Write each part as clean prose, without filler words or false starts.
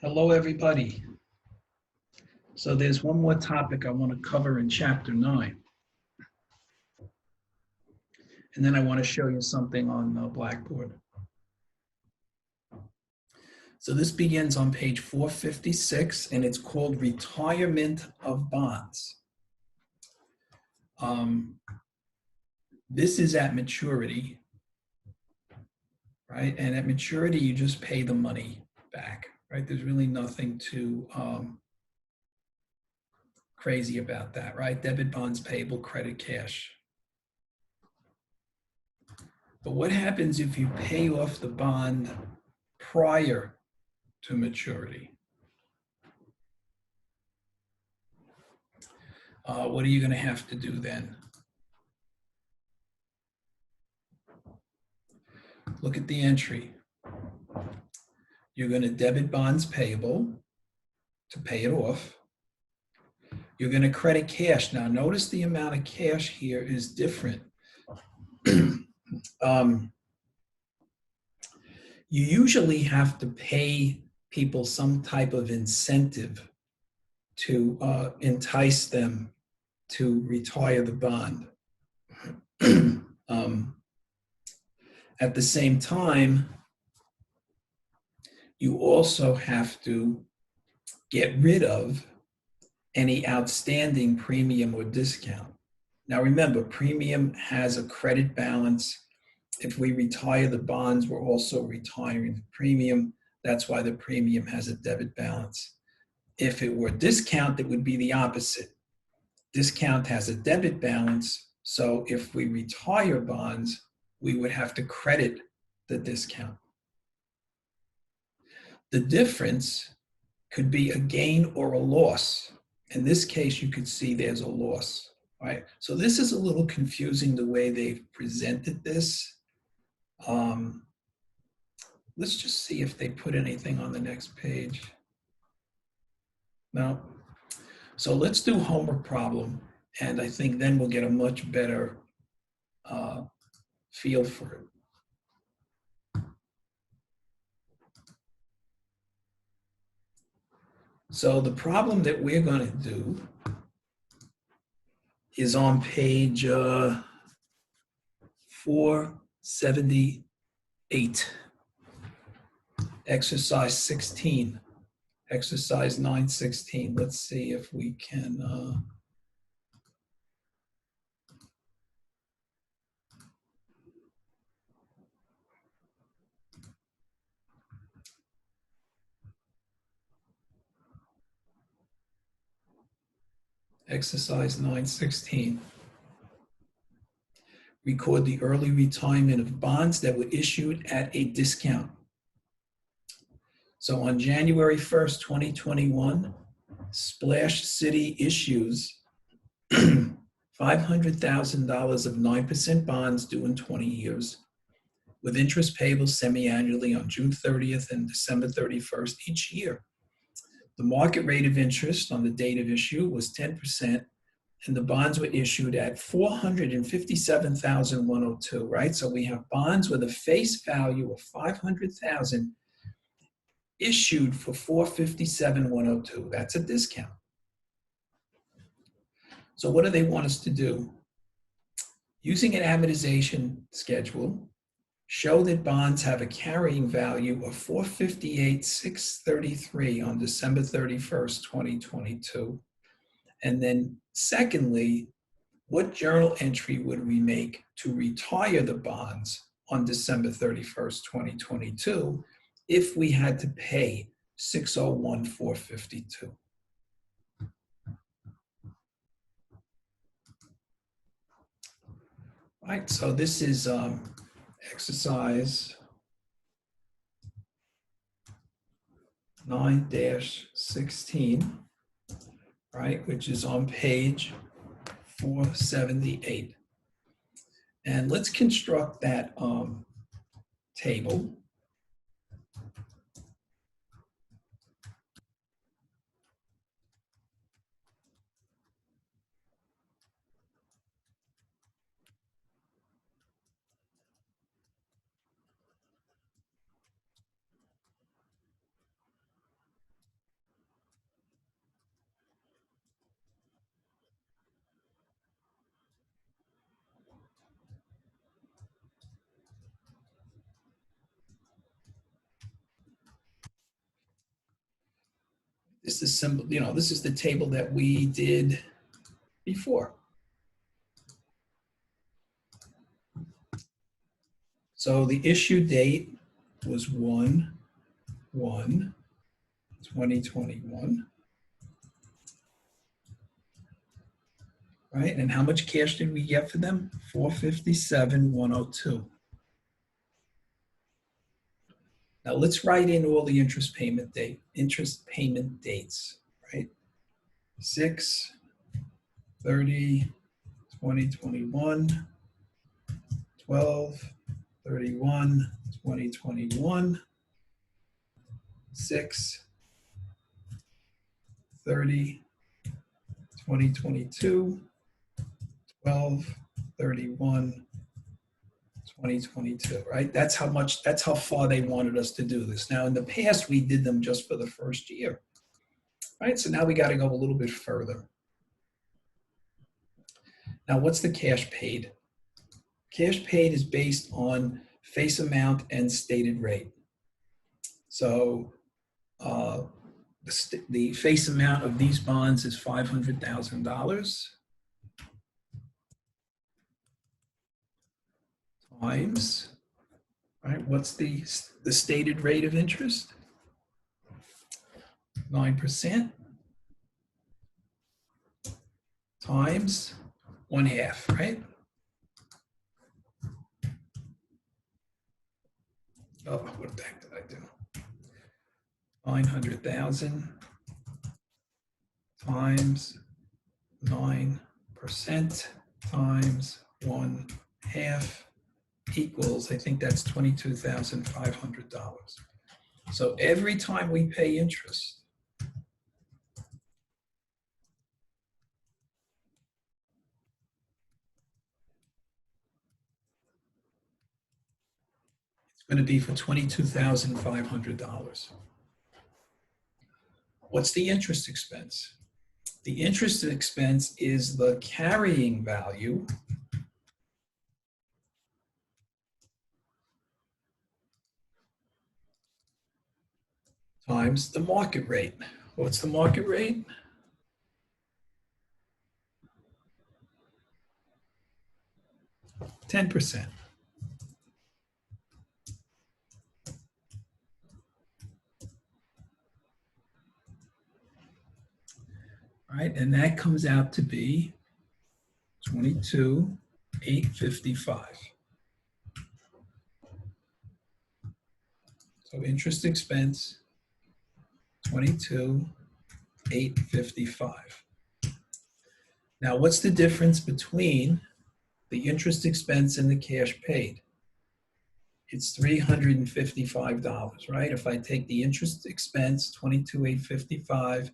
Hello, everybody. So there's one more topic I want to cover in chapter 9. And then I want to show you something on Blackboard. So this begins on page 456, and it's called Retirement of Bonds. This is at maturity, right? And at maturity, you just pay the money back, right? There's really nothing too crazy about that, right? Debit, bonds, payable, credit, cash. But what happens if you pay off the bond prior to maturity? What are you going to have to do then? Look at the entry. You're going to debit bonds payable to pay it off. You're going to credit cash. Now, notice the amount of cash here is different. You usually have to pay people some type of incentive to entice them to retire the bond. At the same time, you also have to get rid of any outstanding premium or discount. Now remember, premium has a credit balance. If we retire the bonds, we're also retiring the premium. That's why the premium has a debit balance. If it were discount, it would be the opposite. Discount has a debit balance, so if we retire bonds, we would have to credit the discount. The difference could be a gain or a loss. In this case, you could see there's a loss, right? So this is a little confusing the way they've presented this. Let's just see if they put anything on the next page. No. So let's do homework problem, and I think then we'll get a much better feel for it. So the problem that we're going to do is on page 478, exercise 16, exercise 916. Let's see if we can... Exercise 916. Record the early retirement of bonds that were issued at a discount. So on January 1st, 2021, Splash City issues $500,000 of 9% bonds due in 20 years, with interest payable semi-annually on June 30th and December 31st each year. The market rate of interest on the date of issue was 10%, and the bonds were issued at $457,102, right? So we have bonds with a face value of $500,000 issued for $457,102. That's a discount. So what do they want us to do? Using an amortization schedule, show that bonds have a carrying value of $458,633 on December 31st, 2022. And then secondly, what journal entry would we make to retire the bonds on December 31st, 2022 if we had to pay $601,452? Right, so this is exercise 9-16, right, which is on page 478. And let's construct that table. This is simple, this is the table that we did before. So the issue date was 1/1/2021. Right? And how much cash did we get for them? $457,102. Now let's write in all the interest payment dates, right? 6/30/2021, 12/31/2021, 6/30/2022, 12/31/2022, right? That's how far they wanted us to do this. Now, in the past, we did them just for the first year, right? So now we got to go a little bit further. Now, what's the cash paid? Cash paid is based on face amount and stated rate. So the face amount of these bonds is $500,000 times, right? What's the stated rate of interest? 9% times 1/2, right? Oh, what the heck did I do? 900,000 times 9% times 1/2 equals, I think that's $22,500. So every time we pay interest, it's going to be for $22,500. What's the interest expense? The interest expense is the carrying value times the market rate. What's the market rate? $10%. Right, and that comes out to be $22,855. So interest expense, $22,855. Now, what's the difference between the interest expense and the cash paid? It's $355, right? If I take the interest expense, $22,855,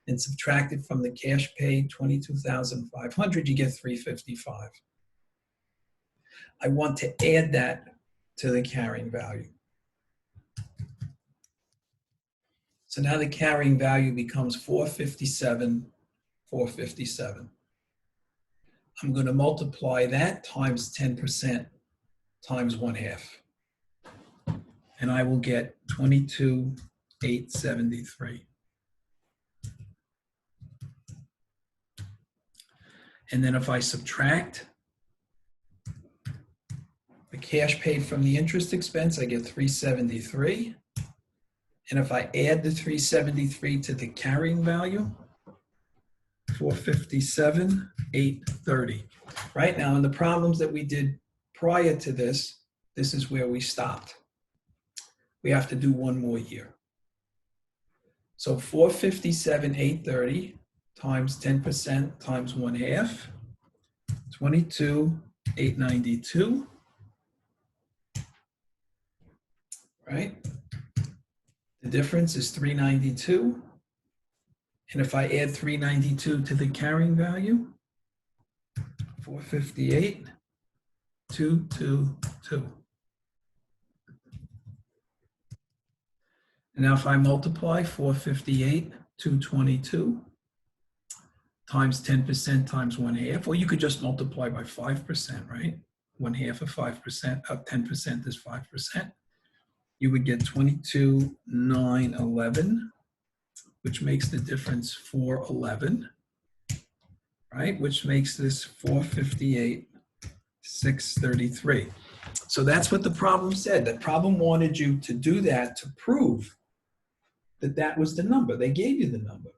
and subtract it from the cash paid, $22,500, you get $355. I want to add that to the carrying value. So now the carrying value becomes $457,457. I'm going to multiply that times 10% times 1/2. And I will get $22,873. And then if I subtract the cash paid from the interest expense, I get $373. And if I add the $373 to the carrying value, $457,830. Right now, in the problems that we did prior to this, this is where we stopped. We have to do one more year. So $457,830 times 10% times 1/2, $22,892. Right? The difference is $392. And if I add $392 to the carrying value, $458,222. And now if I multiply $458,222 times 10% times 1/2, or you could just multiply by 5%, right? 1/2 of 5%, 10% is 5%. You would get $22,911. which makes the difference 411, right? Which makes this 458, 633. So that's what the problem said. The problem wanted you to do that to prove that that was the number. They gave you the number.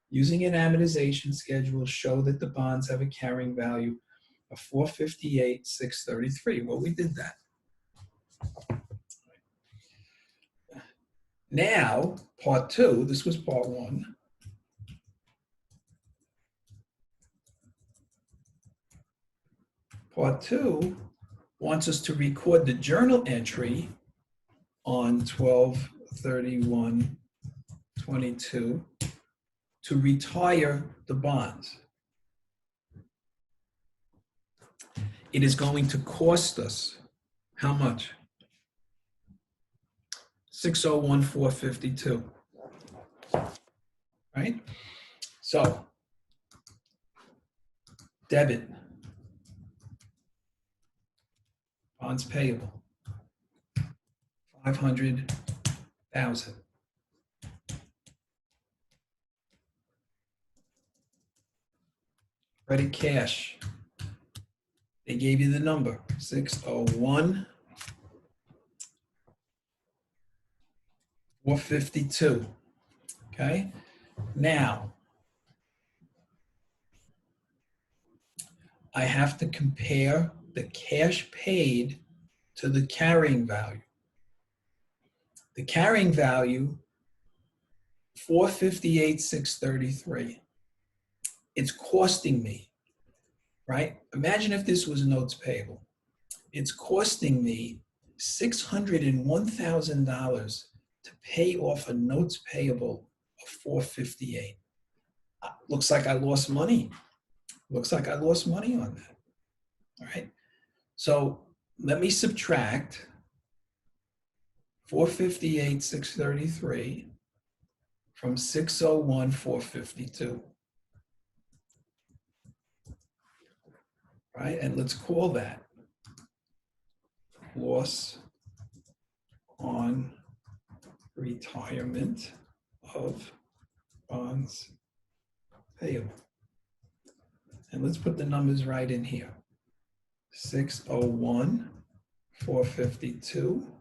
Using an amortization schedule, show that the bonds have a carrying value of 458, 633. Well, we did that. Now, part two, this was part one. Part two wants us to record the journal entry on 12/31/22 to retire the bonds. It is going to cost us how much? 601,452, right? So, debit, bonds payable, 500,000. Credit cash, they gave you the number, 601,452. Okay, now I have to compare the cash paid to the carrying value. The carrying value, 458,633. It's costing me, right? Imagine if this was notes payable. It's costing me $601,000 to pay off a notes payable of 458. Looks like I lost money. Looks like I lost money on that. All right. So let me subtract 458,633 from 601,452. Right? And let's call that loss on retirement of bonds payable. And let's put the numbers right in here. 601,452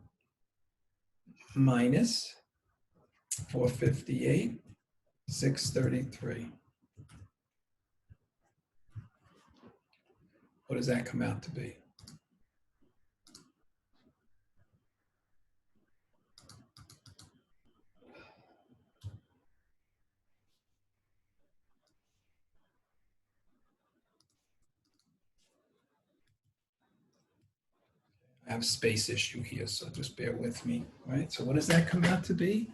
minus 458,633. What does that come out to be? I have a space issue here, so just bear with me, right? So what does that come out to be?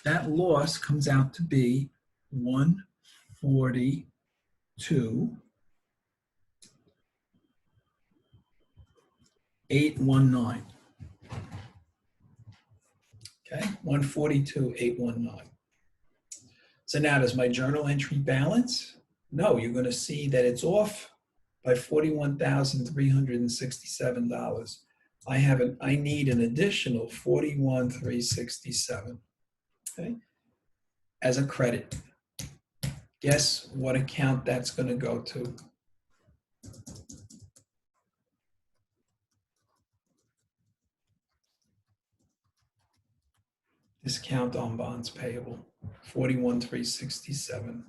That loss comes out to be 142,819. Okay, 142,819. So now, does my journal entry balance? No, you're going to see that it's off by $41,367. I need an additional $41,367, okay, as a credit. Guess what account that's going to go to? Discount on bonds payable, 41,367,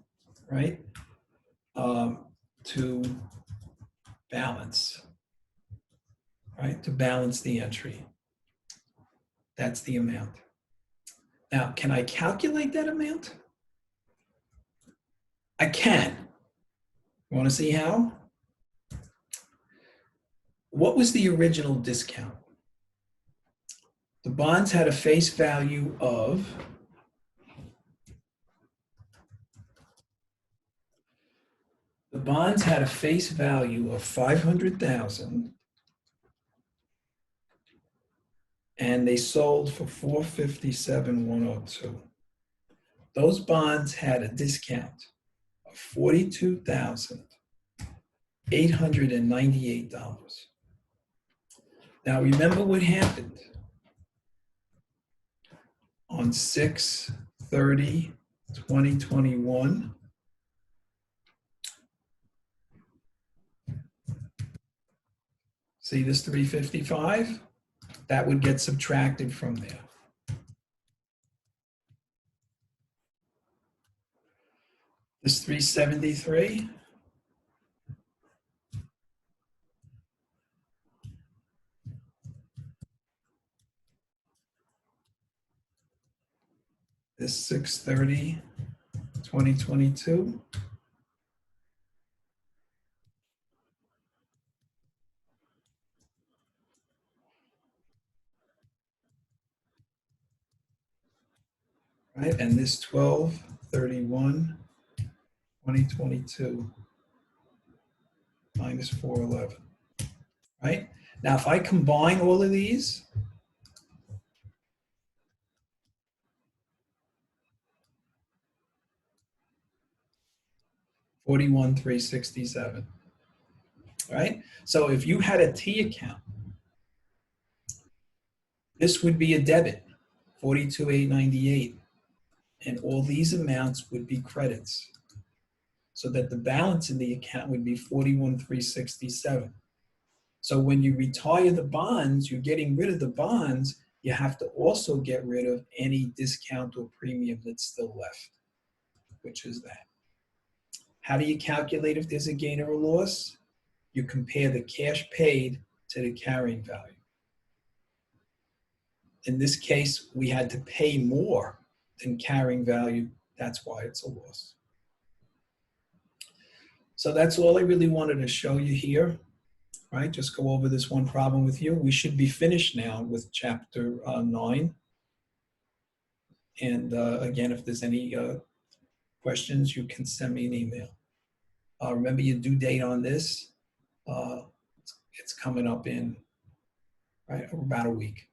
right? To balance, right? To balance the entry. That's the amount. Now, can I calculate that amount? I can. You want to see how? What was the original discount? The bonds had a face value of $500,000, and they sold for $457,102. Those bonds had a discount of $42,898. Now remember what happened on 6/30/22. 2021. See this 355? That would get subtracted from there. This 373, this 630, 2022. Right, and this 1231, 2022 minus 411. Right? Now, if I combine all of these, $41,367. Right? So if you had a T account, this would be a debit, $42,898, and all these amounts would be credits, so that the balance in the account would be $41,367. So when you retire the bonds, you're getting rid of the bonds. You have to also get rid of any discount or premium that's still left, which is that. How do you calculate if there's a gain or a loss? You compare the cash paid to the carrying value. In this case, we had to pay more than carrying value. That's why it's a loss. So that's all I really wanted to show you here. Right, just go over this one problem with you. We should be finished now with chapter 9. And again, if there's any questions, you can send me an email. Remember your due date on this. It's coming up in about a week.